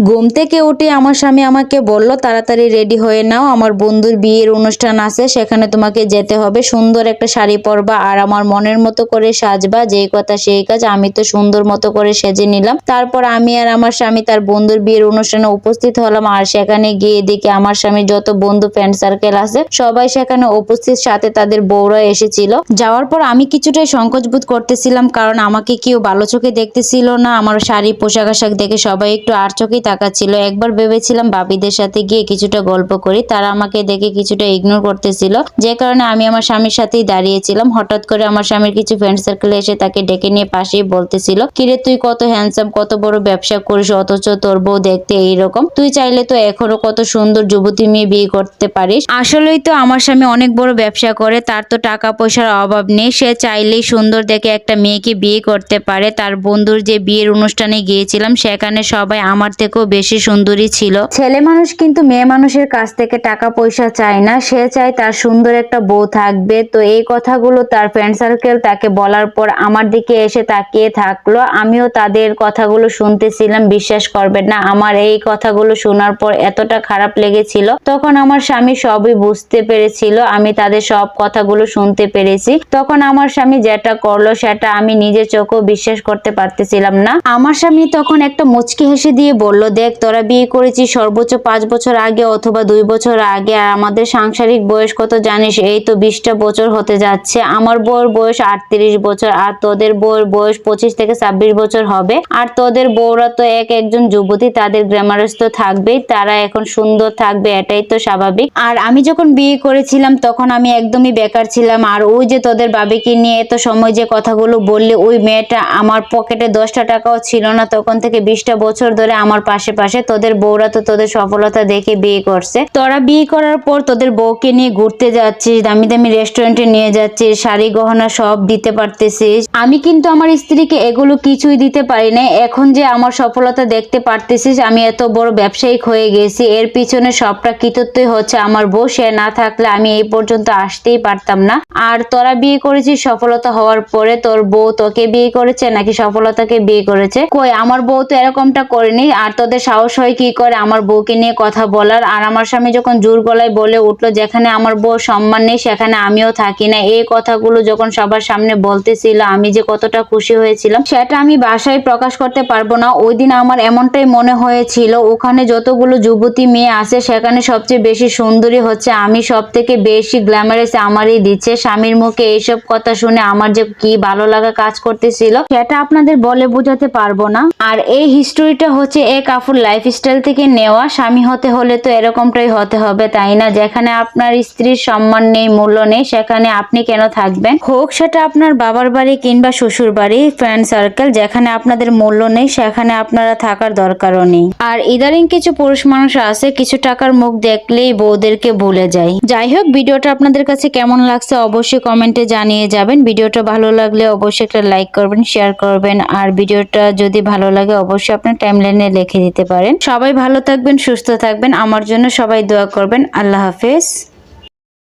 ঘুম থেকে উঠে আমার স্বামী আমাকে বলল, তাড়াতাড়ি রেডি হয়ে নাও, আমার বন্ধুর বিয়ের অনুষ্ঠান আছে, সেখানে তোমাকে যেতে হবে, সুন্দর একটা শাড়ি পরবা আর আমার মনের মতো করে সাজবা, যেই কথা সেই কাজ। আমি তো সুন্দর মতো করে সেজে নিলাম। তারপর আমি আর আমার স্বামী তার বন্ধুর বিয়ের অনুষ্ঠানে উপস্থিত হলাম। আর সেখানে গিয়ে দেখি আমার স্বামী যত বন্ধু ফ্রেন্ড সার্কেল আছে সবাই সেখানে উপস্থিত, সাথে তাদের বউরা এসেছিল। যাওয়ার পর আমি কিছুটাই সংকোচ বোধ করতেছিলাম, কারণ আমাকে কেউ ভালো চোখে দেখতেছিল না। আমার শাড়ি পোশাক আশাক দেখে সবাই একটু আর চোখেই তাকাচ্ছিল। একবার ভেবেছিলাম ভাবিদের সাথে গিয়ে কিছুটা গল্প করি, তারা আমাকে দেখে কিছুটা ইগনোর করতেছিল, যে কারণে আমি আমার স্বামীর সাথেই দাঁড়িয়েছিলাম। হঠাৎ করে আমার স্বামীর কিছু ফ্রেন্ড সার্কেল এসে তাকে ডেকে নিয়ে পাশেই বলতেছিল, কিরে তুই কত হ্যান্ডসাম, কত বড় ব্যবসা করিস, অথচ তোর বউ দেখতে এইরকম, তুই চাইলে তো এখনো কত সুন্দর যুবতী মেয়ে বিয়ে করতে পারিস। আসলেই তো আমার স্বামী অনেক বড় ব্যবসা করে, তার তো টাকা পয়সার অভাব নেই, সে চাইলেই সুন্দর দেখে একটা মেয়েকে বিয়ে করতে পারে। তার বন্ধুর যে বিয়ের অনুষ্ঠানে গিয়েছিলাম সেখানে সবাই আমার থেকেও বেশি সুন্দরী ছিল। ছেলে মানুষ কিন্তু মেয়ে মানুষের কাছ থেকে টাকা পয়সা চায় না, সে চায় তার সুন্দর একটা বউ থাকবে। তো এই কথাগুলো তার ফ্রেন্ড সার্কেল তাকে বলার পর আমার দিকে এসে তাকিয়ে থাকলো। আমিও তাদের কথাগুলো শুনতেছিলাম। বিশ্বাস করবেন না, আমার এই কথাগুলো শোনার পর এতটা খারাপ লেগেছিল। তখন আমার স্বামী সবই বুঝতে পেরেছিল, আমি তাদের সব কথাগুলো শুনতে পেরেছি। তখন আমার স্বামী যেটা করলো সেটা আমি নিজের চোখেও বিশ্বাস করতে পারতেছিলাম না। আমার স্বামী তখন একটা মুচকি হেসে দিয়ে বলল, দেখ তোরা বিয়ে করেছিস সর্বোচ্চ 5 বছর আগে অথবা 2 বছর আগে, আর আমাদের সাংসারিক বয়স কত জানিস? এই তো 20টা বছর হতে যাচ্ছে। আমার বউর বয়স 38 বছর, আর তোদের বউর বয়স 25 থেকে 26 বছর হবে। আর তোদের বউরা তো একজন যুবতী, তাদের গ্ল্যামারাস তো থাকবেই, তারা এখন সুন্দর থাকবে, এটাই তো স্বাভাবিক। আর আমি যখন বিয়ে করেছিলাম তখন আমি একদমই বেকার ছিলাম। আর ওই যে তোদের বাবিকে নিয়ে এত সময় যে কথাগুলো বললে, ওই মেয়েটা আমার পকেটে 10টা টাকাও ছিল না তখন থেকে 20টা বছর ধরে আমার পাশে পাশে। তোদের বউরা তো তোদের সফলতা দেখে বিয়ে করছে। তোরা বিয়ে করার পর তোদের বউকে নিয়ে ঘুরতে যাচ্ছিস, দামি দামি রেস্টুরেন্টে নিয়ে যাচ্ছিস, শাড়ি গহনা সব দিতে পারতেছিস। আমি কিন্তু আমার স্ত্রীকে এগুলো কিছুই দিতে পারি না। এখন যে আমার সফলতা দেখতে পারতেছিস, আমি এত বড় ব্যবসায়িক হয়ে গেছি, এর পিছনে সবটা কৃতিত্বই হচ্ছে আমার বউ। সে না থাকলে আমি এই পর্যন্ত আসতেই পারতাম না। আর তোরা বিয়ে করেছিস সফলতা হওয়ার পরে, তোর বউ তোকে বিয়ে করেছে নাকি সফলতাকে বিয়ে করেছে? কই, আমার বউ তো এরকমটা করেনি। আর তোদের সাহস হয় কি করে আমার বউকে নিয়ে কথা বলার? আর আমার স্বামী যখন জোর গলায় বলে উঠলো, যেখানে আমার বউ সম্মান নেই সেখানে আমিও থাকি না। এই কথাগুলো যখন সবার সামনে বলতেছিল, আমি যে কতটা খুশি হয়েছিলাম সেটা আমি বাসায় প্রকাশ করতে পারবো না। ওই দিন আমার এমনটাই মনে হয়েছিল, ওখানে যতগুলো যুবতী মেয়ে আছে সেখানে সবচেয়ে বেশি সুন্দরী হচ্ছে আমি, সব থেকে বেশি গ্ল্যামারাস আমারই দিচ্ছে। স্বামীর মুখে এইসব কথা শুনে আমার যে কি ভালো লাগা কাজ করতেছিল সেটা আপনাদের বলে বোঝাতে পারবো না। আর এই হিস্টোরিটা হচ্ছে এক আফুর লাইফস্টাইল থেকে নেওয়া। স্বামী হতে হলে তো এরকমটাই হতে হবে, তাই না? যেখানে আপনার স্ত্রীর সম্মান নেই, মূল্য নেই, সেখানে আপনি কেন থাকবেন? হোক সেটা আপনার বাবার বাড়ি কিংবা শ্বশুর বাড়ি, ফ্রেন্ড সার্কেল, যেখানে আপনাদের মূল্য নেই সেখানে আপনারা থাকার দরকারও নেই। আর ইদারিং কিছু পুরুষ মানুষ আছে, কিছু টাকার মুখ দেখলেই বউদেরকে ভুলে যায়। যাই হোক, ভিডিওটা আপনাদের কাছে কেমন লাগছে অবশ্যই কমেন্টে জানিয়ে যাবেন। ভিডিওটা ভালো লাগলে অবশ্যই একটা লাইক করবেন, শেয়ার করবেন। আর ভিডিওটা যদি ভালো লাগে অবশ্যই আপনার টাইমলাইনে লিখে দিতে পারেন। সবাই ভালো থাকবেন, সুস্থ থাকবেন, আমার জন্য সবাই দোয়া করবেন। আল্লাহ হাফেজ।